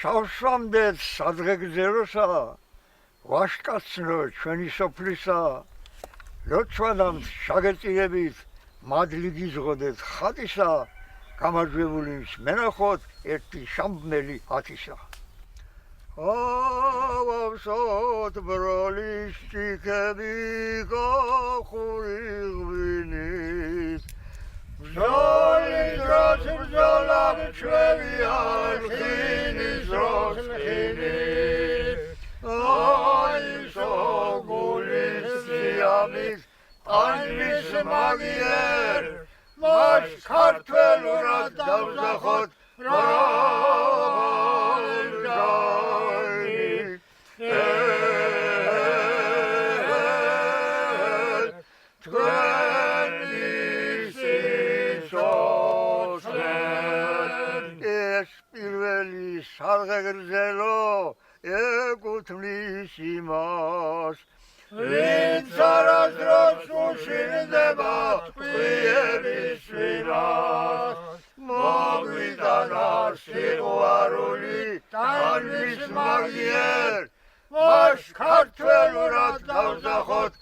შავშამდე სადღეგრძელოსა ვაშკაცნო ჩვენი სოფლისა ლოცვადამს შაგეწირებით მადლი გიზღოდეთ ხატისა გამარჯვებული მენახოთ ერთი შამბნელი ათისა ავავსოთ ბროლის ჭიქები გახური ღვინით ბრძოლის დროს ბრძოლა ჩვევია ხინის დროს ხინით აისო გულის სიამის ანმის მაგიერ მას ქართველურად დავზახოთ სარღეგრძელო ეკუთვნის იმას ვინც არასდროს უშინდება ტყვიების ვინას მოგვიტანა სიყვარული ტანმის მაგიერ მას ქართველურად დავზახოთ